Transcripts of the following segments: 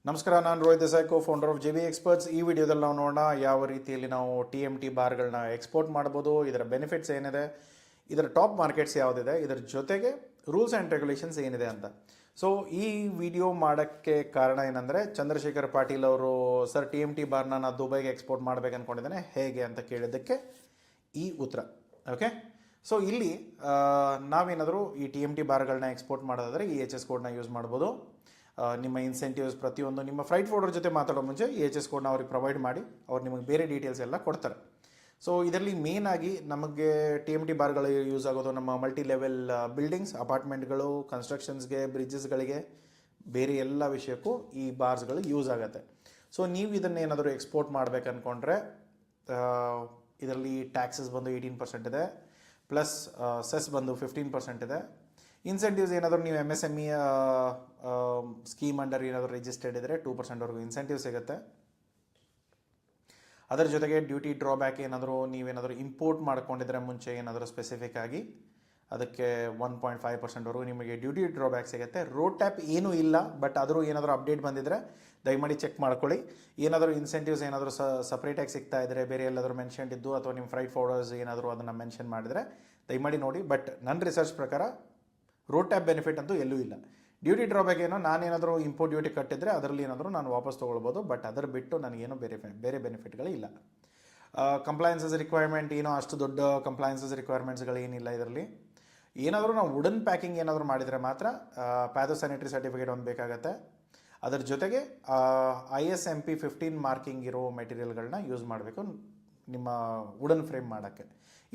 ನಮಸ್ಕಾರ, ನಾನು Rohit Desai, founder of JB experts. ಈ ವಿಡಿಯೋದಲ್ಲಿ ನಾವು ನೋಡೋಣ ಯಾವ ರೀತಿಯಲ್ಲಿ ನಾವು TMT ಬಾರ್ಗಳನ್ನ ಎಕ್ಸ್ಪೋರ್ಟ್ ಮಾಡ್ಬೋದು, ಇದರ ಬೆನಿಫಿಟ್ಸ್ ಏನಿದೆ, ಇದರ ಟಾಪ್ ಮಾರ್ಕೆಟ್ಸ್ ಯಾವುದಿದೆ, ಇದರ ಜೊತೆಗೆ ರೂಲ್ಸ್ ಆ್ಯಂಡ್ ರೆಗ್ಯುಲೇಷನ್ಸ್ ಏನಿದೆ ಅಂತ. ಸೊ ಈ ವಿಡಿಯೋ ಮಾಡೋಕ್ಕೆ ಕಾರಣ ಏನಂದರೆ, ಚಂದ್ರಶೇಖರ್ ಪಾಟೀಲ್ ಅವರು ಸರ್ TMT ಬಾರ್ನ ನಾನು ದುಬೈಗೆ ಎಕ್ಸ್ಪೋರ್ಟ್ ಮಾಡಬೇಕು ಅಂದ್ಕೊಂಡಿದ್ದೇನೆ, ಹೇಗೆ ಅಂತ ಕೇಳಿದ್ದಕ್ಕೆ ಈ ಉತ್ತರ. ಓಕೆ, ಸೊ ಇಲ್ಲಿ ನಾವೇನಾದರೂ ಈ TMT ಬಾರ್ಗಳನ್ನ ಎಕ್ಸ್ಪೋರ್ಟ್ ಮಾಡೋದಾದರೆ EHS ಕೋಡ್ನ ಯೂಸ್ ಮಾಡ್ಬೋದು. ನಿಮ್ಮ ಇನ್ಸೆಂಟಿವ್ಸ್ ಪ್ರತಿಯೊಂದು ನಿಮ್ಮ ಫ್ರೈಟ್ ಫೋರ್ಡರ್ ಜೊತೆ ಮಾತಾಡೋ ಮುಂಚೆ EHS ಕೋಡ್ನ ಅವ್ರಿಗೆ ಪ್ರೊವೈಡ್ ಮಾಡಿ ಅವ್ರು ನಿಮಗೆ ಬೇರೆ ಡೀಟೇಲ್ಸ್ ಎಲ್ಲ ಕೊಡ್ತಾರೆ. ಸೊ ಇದರಲ್ಲಿ ಮೇನ್ ಆಗಿ ನಮಗೆ TMT ಬಾರ್ಗಳು ಯೂಸ್ ಆಗೋದು ನಮ್ಮ ಮಲ್ಟಿ ಲೆವೆಲ್ ಬಿಲ್ಡಿಂಗ್ಸ್, ಅಪಾರ್ಟ್ಮೆಂಟ್ಗಳು, ಕನ್ಸ್ಟ್ರಕ್ಷನ್ಸ್ಗೆ, ಬ್ರಿಡ್ಜಸ್ಗಳಿಗೆ, ಬೇರೆ ಎಲ್ಲ ವಿಷಯಕ್ಕೂ ಈ ಬಾರ್ಸ್ಗಳು ಯೂಸ್ ಆಗುತ್ತೆ. ಸೊ ನೀವು ಇದನ್ನೇನಾದರೂ ಎಕ್ಸ್ಪೋರ್ಟ್ ಮಾಡಬೇಕು ಅಂದ್ಕೊಂಡ್ರೆ ಇದರಲ್ಲಿ ಟ್ಯಾಕ್ಸಸ್ ಬಂದು 18% ಇದೆ, ಪ್ಲಸ್ ಸೆಸ್ ಬಂದು 15% ಇದೆ. ಇನ್ಸೆಂಟಿವ್ಸ್ ಏನಾದರೂ ನೀವು MSME ಸ್ಕೀಮ್ ಅಂಡರ್ ಏನಾದರೂ ರಿಜಿಸ್ಟರ್ಡ್ ಇದ್ದರೆ 2%ವರೆಗೂ ಇನ್ಸೆಂಟಿವ್ ಸಿಗುತ್ತೆ. ಅದರ ಜೊತೆಗೆ ಡ್ಯೂಟಿ ಡ್ರಾಬ್ಯಾಕ್ ಏನಾದರೂ ನೀವೇನಾದರೂ ಇಂಪೋರ್ಟ್ ಮಾಡ್ಕೊಂಡಿದ್ರೆ ಮುಂಚೆ ಏನಾದರೂ ಸ್ಪೆಸಿಫಿಕ್ ಆಗಿ ಅದಕ್ಕೆ 1.5%ವರೆಗೂ ನಿಮಗೆ ಡ್ಯೂಟಿ ಡ್ರಾಬ್ಯಾಕ್ ಸಿಗುತ್ತೆ. ರೋಡ್ ಟ್ಯಾಪ್ ಏನೂ ಇಲ್ಲ, ಬಟ್ ಆದರೂ ಏನಾದರೂ ಅಪ್ಡೇಟ್ ಬಂದಿದ್ದರೆ ದಯಮಾಡಿ ಚೆಕ್ ಮಾಡ್ಕೊಳ್ಳಿ. ಏನಾದರೂ ಇನ್ಸೆಂಟಿವ್ಸ್ ಏನಾದರೂ ಸಪ್ರೇಟಾಗಿ ಸಿಗ್ತಾ ಇದ್ದರೆ, ಬೇರೆ ಎಲ್ಲಾದರೂ ಮೆನ್ಷನ್ ಇದ್ದು ಅಥವಾ ನಿಮ್ಮ ಫ್ರೈಟ್ ಫಾರ್ವರ್ಡರ್ಸ್ ಏನಾದರೂ ಅದನ್ನು ಮೆನ್ಷನ್ ಮಾಡಿದರೆ ದಯಮಾಡಿ ನೋಡಿ. ಬಟ್ ನನ್ನ ರಿಸರ್ಚ್ ಪ್ರಕಾರ ರೋಡ್ ಟ್ಯಾಪ್ ಬೆನಿಫಿಟ್ ಅಂತೂ ಎಲ್ಲೂ ಇಲ್ಲ. ಡ್ಯೂಟಿ ಡ್ರಾಬ್ಯಾಕ್ ಏನೋ ನಾನೇನಾದರೂ ಇಂಪೋರ್ಟ್ ಡ್ಯೂಟಿ ಕಟ್ಟಿದ್ರೆ ಅದರಲ್ಲಿ ಏನಾದರೂ ನಾನು ವಾಪಸ್ ತೊಗೊಳ್ಬೋದು, ಬಟ್ ಅದರ ಬಿಟ್ಟು ನನಗೇನು ಬೇರೆ ಬೆನಿಫಿಟ್ಗಳಿಲ್ಲ. ಕಂಪ್ಲೈನ್ಸಸ್ ರಿಕ್ವೈರ್ಮೆಂಟ್ ಏನೋ ಅಷ್ಟು ದೊಡ್ಡ ಕಂಪ್ಲೈನ್ಸಸ್ ರಿಕ್ವೈರ್ಮೆಂಟ್ಸ್ಗಳೇನಿಲ್ಲ ಇದರಲ್ಲಿ. ಏನಾದರೂ ನಾವು ವುಡನ್ ಪ್ಯಾಕಿಂಗ್ ಏನಾದರೂ ಮಾಡಿದರೆ ಮಾತ್ರ ಪ್ಯಾಥೋ ಸ್ಯಾನಿಟರಿ ಸರ್ಟಿಫಿಕೇಟ್ ಒಂದು ಬೇಕಾಗತ್ತೆ. ಅದರ ಜೊತೆಗೆ ISMP 15 ಮಾರ್ಕಿಂಗ್ ಇರೋ ಮೆಟೀರಿಯಲ್ಗಳನ್ನ ಯೂಸ್ ಮಾಡಬೇಕು ನಿಮ್ಮ ವುಡನ್ ಫ್ರೇಮ್ ಮಾಡೋಕ್ಕೆ.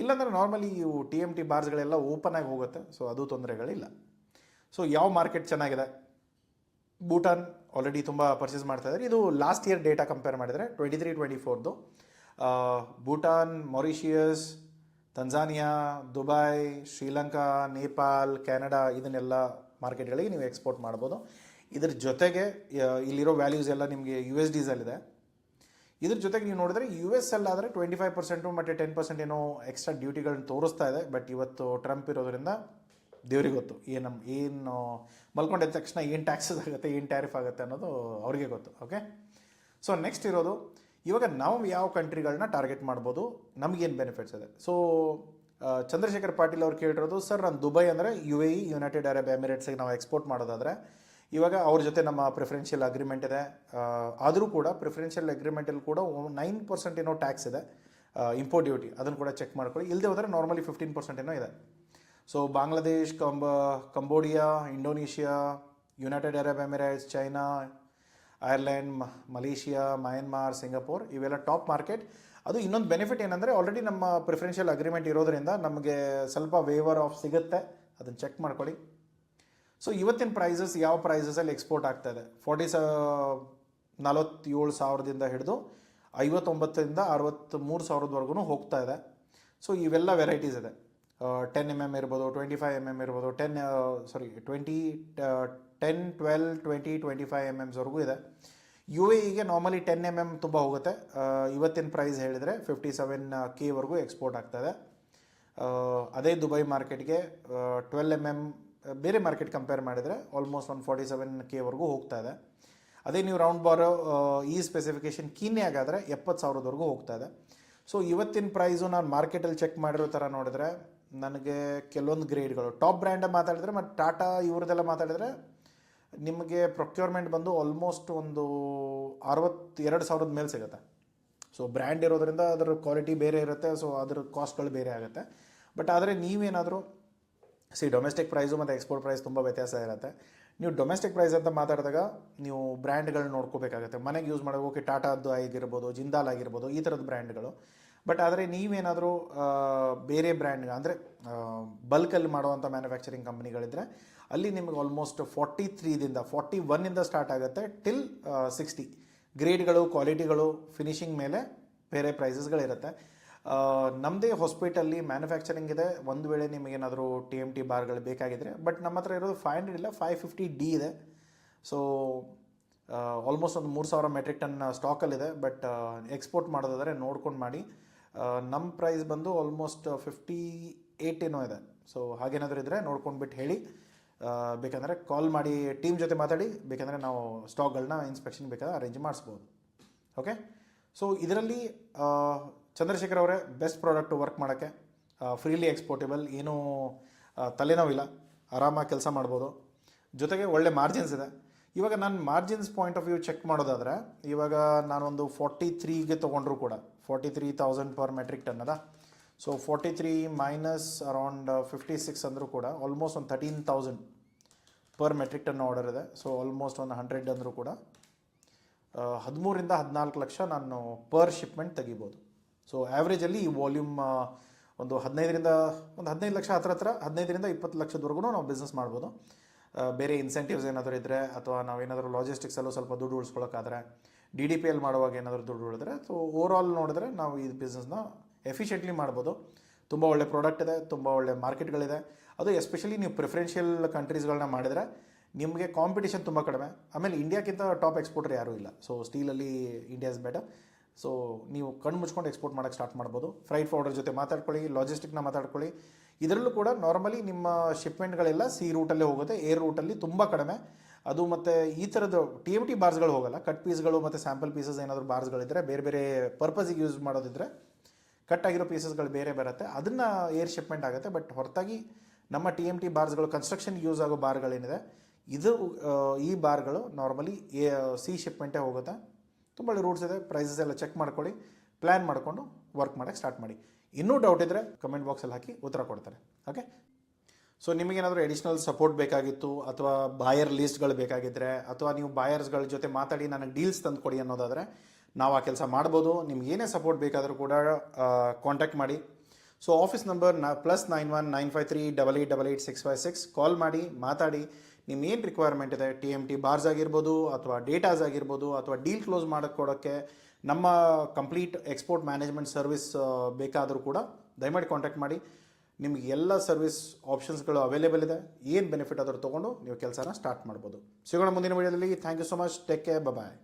ಇಲ್ಲಾಂದರೆ ನಾರ್ಮಲಿ ಇವು TMT ಬಾರ್ಸ್ಗಳೆಲ್ಲ ಓಪನ್ ಆಗಿ ಹೋಗುತ್ತೆ, ಸೊ ಅದು ತೊಂದರೆಗಳಿಲ್ಲ. ಸೊ ಯಾವ ಮಾರ್ಕೆಟ್ ಚೆನ್ನಾಗಿದೆ? ಭೂಟಾನ್ ಆಲ್ರೆಡಿ ತುಂಬ ಪರ್ಚೇಸ್ ಮಾಡ್ತಾ ಇದ್ದಾರೆ. ಇದು ಲಾಸ್ಟ್ ಇಯರ್ ಡೇಟಾ ಕಂಪೇರ್ ಮಾಡಿದರೆ 23-24 Bhutan, Mauritius, Tanzania, Dubai, Sri Lanka, Nepal, Canada ಇದನ್ನೆಲ್ಲ ಮಾರ್ಕೆಟ್ಗಳಿಗೆ ನೀವು ಎಕ್ಸ್ಪೋರ್ಟ್ ಮಾಡ್ಬೋದು. ಇದ್ರ ಜೊತೆಗೆ ಇಲ್ಲಿರೋ ವ್ಯಾಲ್ಯೂಸ್ ಎಲ್ಲ ನಿಮಗೆ USDs ಅಲ್ಲಿದೆ. ಇದ್ರ ಜೊತೆಗೆ ನೀವು ನೋಡಿದ್ರೆ US ಅಲ್ಲಾದರೆ 25% ಮತ್ತು 10% ಏನೋ ಎಕ್ಸ್ಟ್ರಾ ಡ್ಯೂಟಿಗಳನ್ನ ತೋರಿಸ್ತಾ ಇದೆ. ಬಟ್ ಇವತ್ತು ಟ್ರಂಪ್ ಇರೋದ್ರಿಂದ ದೇವ್ರಿಗೆ ಗೊತ್ತು ಏನು ಮಲ್ಕೊಂಡಿದ್ದ ತಕ್ಷಣ ಏನು ಟ್ಯಾಕ್ಸಸ್ ಆಗುತ್ತೆ, ಏನು ಟ್ಯಾರಿಫ್ ಆಗುತ್ತೆ ಅನ್ನೋದು ಅವ್ರಿಗೆ ಗೊತ್ತು. ಓಕೆ, ಸೊ ನೆಕ್ಸ್ಟ್ ಇರೋದು ಇವಾಗ ನಾವು ಯಾವ ಕಂಟ್ರಿಗಳನ್ನ ಟಾರ್ಗೆಟ್ ಮಾಡ್ಬೋದು, ನಮಗೇನು ಬೆನಿಫಿಟ್ಸ್ ಇದೆ. ಸೊ ಚಂದ್ರಶೇಖರ್ ಪಾಟೀಲ್ ಅವ್ರು ಕೇಳಿರೋದು, ಸರ್ ನಾನು ದುಬೈ ಅಂದರೆ UAE, ಯುನೈಟೆಡ್ ಅರಬ್ ಎಮಿರೇಟ್ಸ್ಗೆ ನಾವು ಎಕ್ಸ್ಪೋರ್ಟ್ ಮಾಡೋದಾದರೆ ಇವಾಗ ಅವ್ರ ಜೊತೆ ನಮ್ಮ ಪ್ರಿಫರೆನ್ಷಿಯಲ್ ಅಗ್ರಿಮೆಂಟ್ ಇದೆ. ಆದರೂ ಕೂಡ ಪ್ರಿಫರೆನ್ಷಿಯಲ್ ಅಗ್ರಿಮೆಂಟಲ್ಲಿ ಕೂಡ 9% ಏನೋ ಟ್ಯಾಕ್ಸ್ ಇದೆ, ಇಂಪೋರ್ಟ್ ಡ್ಯೂಟಿ. ಅದನ್ನು ಕೂಡ ಚೆಕ್ ಮಾಡ್ಕೊಳ್ಳಿ. ಇಲ್ಲದೆ ಹೋದರೆ ನಾರ್ಮಲಿ 15% ಏನೋ ಇದೆ. So Bangladesh, Cambodia, Indonesia, United Arab Emirates, China, Ireland, Malaysia, Myanmar, Singapore ಇವೆಲ್ಲ ಟಾಪ್ ಮಾರ್ಕೆಟ್. ಅದು ಇನ್ನೊಂದು ಬೆನಿಫಿಟ್ ಏನಂದರೆ ಆಲ್ರೆಡಿ ನಮ್ಮ ಪ್ರಿಫರೆನ್ಷಿಯಲ್ ಅಗ್ರಿಮೆಂಟ್ ಇರೋದರಿಂದ ನಮಗೆ ಸ್ವಲ್ಪ ವೇವರ್ ಆಫ್ ಸಿಗುತ್ತೆ, ಅದನ್ನು ಚೆಕ್ ಮಾಡ್ಕೊಳ್ಳಿ. ಸೊ ಇವತ್ತಿನ ಪ್ರೈಸಸ್ ಯಾವ ಪ್ರೈಸಸಲ್ಲಿ ಎಕ್ಸ್ಪೋರ್ಟ್ ಆಗ್ತಾ ಇದೆ? 47,000ದಿಂದ ಹಿಡಿದು 59,000-63,000ವರೆಗೂ ಹೋಗ್ತಾ ಇದೆ. ಸೊ ಇವೆಲ್ಲ ವೆರೈಟೀಸ್ ಇದೆ. 10 mm ಇರ್ಬೋದು, 25 mm ಇರ್ಬೋದು, 10, 12, 20, 25 mm ಇದೆ. UAEಗೆ ನಾರ್ಮಲಿ 10 mm ತುಂಬ ಹೋಗುತ್ತೆ. ಇವತ್ತಿನ ಪ್ರೈಸ್ ಹೇಳಿದರೆ 57K ಎಕ್ಸ್ಪೋರ್ಟ್ ಆಗ್ತಾಯಿದೆ. ಅದೇ ದುಬೈ ಮಾರ್ಕೆಟ್ಗೆ 12 mm ಬೇರೆ ಮಾರ್ಕೆಟ್ ಕಂಪೇರ್ ಮಾಡಿದರೆ ಆಲ್ಮೋಸ್ಟ್ 147K ಹೋಗ್ತಾ ಇದೆ. ಅದೇ ನೀವು ರೌಂಡ್ ಬಾರೋ ಈ ಸ್ಪೆಸಿಫಿಕೇಷನ್ ಕೀನ್ಯಾಗಾದರೆ 70,000ವರೆಗೂ ಹೋಗ್ತಾ ಇದೆ. ಸೊ ಇವತ್ತಿನ ಪ್ರೈಸು ನಾನು ಮಾರ್ಕೆಟಲ್ಲಿ ಚೆಕ್ ಮಾಡಿರೋ ಥರ ನೋಡಿದ್ರೆ ನನಗೆ ಕೆಲವೊಂದು ಗ್ರೇಡ್ಗಳು ಟಾಪ್ ಬ್ರ್ಯಾಂಡ್ ಮಾತಾಡಿದ್ರೆ ಮತ್ತು ಟಾಟಾ ಇವ್ರದ್ದೆಲ್ಲ ಮಾತಾಡಿದ್ರೆ ನಿಮಗೆ ಪ್ರೊಕ್ಯೂರ್ಮೆಂಟ್ ಬಂದು ಆಲ್ಮೋಸ್ಟ್ ಒಂದು 62,000 ಮೇಲೆ ಸಿಗುತ್ತೆ. ಸೊ ಬ್ರ್ಯಾಂಡ್ ಇರೋದ್ರಿಂದ ಅದರ ಕ್ವಾಲಿಟಿ ಬೇರೆ ಇರುತ್ತೆ, ಸೊ ಅದರ ಕಾಸ್ಟ್ಗಳು ಬೇರೆ ಆಗುತ್ತೆ. ಬಟ್ ಆದರೆ ನೀವೇನಾದರೂ ಡೊಮೆಸ್ಟಿಕ್ ಪ್ರೈಸು ಮತ್ತು ಎಕ್ಸ್ಪೋರ್ಟ್ ಪ್ರೈಸ್ ತುಂಬ ವ್ಯತ್ಯಾಸ ಇರುತ್ತೆ. ನೀವು ಡೊಮೆಸ್ಟಿಕ್ ಪ್ರೈಸ್ ಅಂತ ಮಾತಾಡಿದಾಗ ನೀವು ಬ್ರ್ಯಾಂಡ್ಗಳನ್ನ ನೋಡ್ಕೋಬೇಕಾಗುತ್ತೆ. ಮನೆಗೆ ಯೂಸ್ ಮಾಡೋಕೆ ಟಾಟಾದ್ದು ಆಗಿರ್ಬೋದು, ಜಿಂದಾಲ್ ಆಗಿರ್ಬೋದು, ಈ ಥರದ ಬ್ರ್ಯಾಂಡ್ಗಳು. ಬಟ್ ಆದರೆ ನೀವೇನಾದರೂ ಬೇರೆ ಬ್ರ್ಯಾಂಡ್ ಅಂದರೆ ಬಲ್ಕಲ್ಲಿ ಮಾಡುವಂಥ ಮ್ಯಾನುಫ್ಯಾಕ್ಚರಿಂಗ್ ಕಂಪ್ನಿಗಳಿದ್ದರೆ ಅಲ್ಲಿ ನಿಮಗೆ ಆಲ್ಮೋಸ್ಟ್ 41ರಿಂದ ಸ್ಟಾರ್ಟ್ ಆಗುತ್ತೆ ಟಿಲ್ 60 ಗ್ರೇಡ್ಗಳು, ಕ್ವಾಲಿಟಿಗಳು, ಫಿನಿಷಿಂಗ್ ಮೇಲೆ ಬೇರೆ ಪ್ರೈಸಸ್ಗಳಿರುತ್ತೆ. ನಮ್ಮದೇ ಹಾಸ್ಪಿಟಲ್ಲಿ ಮ್ಯಾನುಫ್ಯಾಕ್ಚರಿಂಗ್ ಇದೆ. ಒಂದು ವೇಳೆ ನಿಮಗೇನಾದರೂ TMT ಬಾರ್ಗಳು ಬೇಕಾಗಿದ್ದರೆ, ಬಟ್ ನಮ್ಮ ಹತ್ರ ಇರೋದು 500 ಇಲ್ಲ, 550D ಇದೆ. ಸೊ ಆಲ್ಮೋಸ್ಟ್ ಒಂದು 3,000 ಮೆಟ್ರಿಕ್ ಟನ್ ಸ್ಟಾಕಲ್ಲಿದೆ. ಬಟ್ ಎಕ್ಸ್ಪೋರ್ಟ್ ಮಾಡೋದಾದರೆ ನೋಡ್ಕೊಂಡು ಮಾಡಿ. ನಮ್ಮ ಪ್ರೈಸ್ ಬಂದು ಆಲ್ಮೋಸ್ಟ್ 58 ಏನೋ ಇದೆ. ಸೊ ಹಾಗೇನಾದರೂ ಇದ್ದರೆ ನೋಡ್ಕೊಂಡ್ಬಿಟ್ಟು ಹೇಳಿ. ಬೇಕಂದರೆ ಕಾಲ್ ಮಾಡಿ ಟೀಮ್ ಜೊತೆ ಮಾತಾಡಿ ಬೇಕಂದರೆ ನಾವು ಸ್ಟಾಕ್ಗಳನ್ನ ಇನ್ಸ್ಪೆಕ್ಷನ್ ಬೇಕಾದ್ರೆ ಅರೇಂಜ್ ಮಾಡಿಸ್ಬೋದು. ಓಕೆ, ಸೊ ಇದರಲ್ಲಿ ಚಂದ್ರಶೇಖರ್ ಅವರೇ ಬೆಸ್ಟ್ ಪ್ರಾಡಕ್ಟು ವರ್ಕ್ ಮಾಡೋಕ್ಕೆ, ಫ್ರೀಲಿ ಎಕ್ಸ್ಪೋರ್ಟೇಬಲ್, ಏನೂ ತಲೆನೋವಿಲ್ಲ, ಆರಾಮಾಗಿ ಕೆಲಸ ಮಾಡ್ಬೋದು, ಜೊತೆಗೆ ಒಳ್ಳೆ ಮಾರ್ಜಿನ್ಸ್ ಇದೆ. ಇವಾಗ ನಾನು margins point of view check ಮಾಡೋದಾದರೆ ಇವಾಗ ನಾನೊಂದು 43ಗೆ ತೊಗೊಂಡ್ರು ಕೂಡ 43,000 ಪರ್ ಮೆಟ್ರಿಕ್ ಟನ್ ಅದ. ಸೊ 43 ಮೈನಸ್ ಅರೌಂಡ್ 56 ಅಂದರೂ ಕೂಡ ಆಲ್ಮೋಸ್ಟ್ ಒಂದು 13,000 ಪರ್ ಮೆಟ್ರಿಕ್ ಟನ್ ಆರ್ಡರ್ ಇದೆ. ಸೊ ಆಲ್ಮೋಸ್ಟ್ ಒಂದು 100 ಅಂದರೂ ಕೂಡ 13ರಿಂದ 14 ಲಕ್ಷ ನಾನು ಪರ್ ಶಿಪ್ಮೆಂಟ್ ತೆಗಿಬೋದು. ಸೊ ಆ್ಯಾವ್ರೇಜಲ್ಲಿ ಈ ವಾಲ್ಯೂಮ್ ಒಂದು 15 ಲಕ್ಷ ಹತ್ರ 15ರಿಂದ 20 ಲಕ್ಷದವರೆಗೂ ನಾವು ಬಿಸ್ನೆಸ್ ಮಾಡ್ಬೋದು. ಬೇರೆ ಇನ್ಸೆಂಟಿವ್ಸ್ ಏನಾದರೂ ಇದ್ದರೆ ಅಥವಾ ನಾವೇನಾದರೂ ಲಾಜಿಸ್ಟಿಕ್ಸಲ್ಲೂ ಸ್ವಲ್ಪ ದುಡ್ಡು ಉಳಿಸ್ಕೊಳ್ಳೋಕ್ಕಾದ್ರೆ, DDPL ಮಾಡುವಾಗ ಏನಾದರೂ ದುಡ್ಡು ಉಳಿದ್ರೆ, ಸೊ ಓವರಾಲ್ ನೋಡಿದ್ರೆ ನಾವು ಈ ಬಿಸ್ನೆಸ್ನ ಎಫಿಷಿಯೆಂಟ್ಲಿ ಮಾಡ್ಬೋದು. ತುಂಬ ಒಳ್ಳೆ ಪ್ರಾಡಕ್ಟ್ ಇದೆ, ತುಂಬ ಒಳ್ಳೆ ಮಾರ್ಕೆಟ್ಗಳಿದೆ. ಅದು ಎಸ್ಪೆಷಲಿ ನೀವು ಪ್ರಿಫರೆನ್ಷಿಯಲ್ ಕಂಟ್ರೀಸ್ಗಳನ್ನ ಮಾಡಿದರೆ ನಿಮಗೆ ಕಾಂಪಿಟೇಷನ್ ತುಂಬ ಕಡಿಮೆ. ಆಮೇಲೆ ಇಂಡಿಯಾಕ್ಕಿಂತ ಟಾಪ್ ಎಕ್ಸ್ಪೋರ್ಟರ್ ಯಾರೂ ಇಲ್ಲ. ಸೊ ಸ್ಟೀಲಲ್ಲಿ ಇಂಡಿಯಾ ಇಸ್ ಬೆಟರ್. ಸೊ ನೀವು ಕಣ್ಣು ಮುಚ್ಕೊಂಡು ಎಕ್ಸ್ಪೋರ್ಟ್ ಮಾಡೋಕ್ಕೆ ಸ್ಟಾರ್ಟ್ ಮಾಡ್ಬೋದು. ಫ್ರೈಟ್ ಫಾರ್ವರ್ಡರ್ ಜೊತೆ ಮಾತಾಡ್ಕೊಳ್ಳಿ, ಲಾಜಿಸ್ಟಿಕ್ನ ಮಾತಾಡ್ಕೊಳ್ಳಿ. ಇದರಲ್ಲೂ ಕೂಡ ನಾರ್ಮಲಿ ನಿಮ್ಮ ಶಿಪ್ಮೆಂಟ್ಗಳೆಲ್ಲ ಸಿ ರೂಟಲ್ಲೇ ಹೋಗುತ್ತೆ, ಏರ್ ರೂಟಲ್ಲಿ ತುಂಬ ಕಡಿಮೆ. ಅದು ಮತ್ತು ಈ ಥರದ್ದು TMT ಬಾರ್ಸ್ಗಳು ಹೋಗಲ್ಲ. ಕಟ್ ಪೀಸ್ಗಳು ಮತ್ತು ಸ್ಯಾಂಪಲ್ ಪೀಸಸ್ ಏನಾದರೂ ಬಾರ್ಸ್ಗಳಿದ್ದರೆ ಬೇರೆ ಬೇರೆ ಪರ್ಪಸಿಗೆ ಯೂಸ್ ಮಾಡೋದಿದ್ದರೆ ಕಟ್ ಆಗಿರೋ ಪೀಸಸ್ಗಳು ಬೇರೆ ಬರುತ್ತೆ, ಅದನ್ನು ಏರ್ ಶಿಪ್ಮೆಂಟ್ ಆಗುತ್ತೆ. ಬಟ್ ಹೊರತಾಗಿ ನಮ್ಮ TMT ಬಾರ್ಸ್ಗಳು ಕನ್ಸ್ಟ್ರಕ್ಷನ್ಗೆ ಯೂಸ್ ಆಗೋ ಬಾರ್ಗಳೇನಿದೆ ಇದು ಈ ಬಾರ್ಗಳು ನಾರ್ಮಲಿ ಸಿ ಶಿಪ್ಮೆಂಟೇ ಹೋಗುತ್ತೆ. ತುಂಬ ಒಳ್ಳೆ ರೂಟ್ಸ್ ಇದೆ. ಪ್ರೈಸಸ್ ಎಲ್ಲ ಚೆಕ್ ಮಾಡ್ಕೊಳ್ಳಿ, ಪ್ಲ್ಯಾನ್ ಮಾಡಿಕೊಂಡು ವರ್ಕ್ ಮಾಡೋಕ್ಕೆ ಸ್ಟಾರ್ಟ್ ಮಾಡಿ. ಇನ್ನೂ ಡೌಟ್ ಇದ್ದರೆ ಕಮೆಂಟ್ ಬಾಕ್ಸಲ್ಲಿ ಹಾಕಿ ಉತ್ತರ ಕೊಡ್ತಾರೆ. ಓಕೆ, ಸೊ ನಿಮಗೇನಾದರೂ ಎಡಿಷ್ನಲ್ ಸಪೋರ್ಟ್ ಬೇಕಾಗಿತ್ತು ಅಥವಾ ಬಾಯರ್ ಲೀಸ್ಟ್ಗಳು ಬೇಕಾಗಿದ್ದರೆ ಅಥವಾ ನೀವು ಬಾಯರ್ಸ್ಗಳ ಜೊತೆ ಮಾತಾಡಿ ನನಗೆ ಡೀಲ್ಸ್ ತಂದು ಕೊಡಿ ಅನ್ನೋದಾದರೆ ನಾವು ಆ ಕೆಲಸ ಮಾಡ್ಬೋದು. ನಿಮ್ಗೆ ಏನೇ ಸಪೋರ್ಟ್ ಬೇಕಾದರೂ ಕೂಡ ಕಾಂಟ್ಯಾಕ್ಟ್ ಮಾಡಿ. ಸೊ ಆಫೀಸ್ ನಂಬರ್ +91 953 8888 656 ಕಾಲ್ ಮಾಡಿ ಮಾತಾಡಿ. ನಿಮ್ಗೇನು ರಿಕ್ವೈರ್ಮೆಂಟ್ ಇದೆ, TMT ಬಾರ್ಸ್ ಆಗಿರ್ಬೋದು ಅಥವಾ ಡೇಟಾಸ್ ಆಗಿರ್ಬೋದು ಅಥವಾ ಡೀಲ್ ಕ್ಲೋಸ್ ಮಾಡೋಕ್ಕೆ ನಮ್ಮ ಕಂಪ್ಲೀಟ್ ಎಕ್ಸ್ಪೋರ್ಟ್ ಮ್ಯಾನೇಜ್ಮೆಂಟ್ ಸರ್ವಿಸ್ ಬೇಕಾದರೂ ಕೂಡ ದಯಮಾಡಿ ಕಾಂಟ್ಯಾಕ್ಟ್ ಮಾಡಿ. ನಿಮಗೆ ಎಲ್ಲ ಸರ್ವಿಸ್ ಆಪ್ಷನ್ಸ್ಗಳು ಅವೈಲೇಬಲ್ ಇದೆ. ಏನು ಬೆನಿಫಿಟ್ ಆದರೂ ತೊಗೊಂಡು ನೀವು ಕೆಲಸನ ಸ್ಟಾರ್ಟ್ ಮಾಡ್ಬೋದು. ಸಿಗೋಣ ಮುಂದಿನ ವೀಡಿಯೋದಲ್ಲಿ. Thank you so much. Take care. Bye.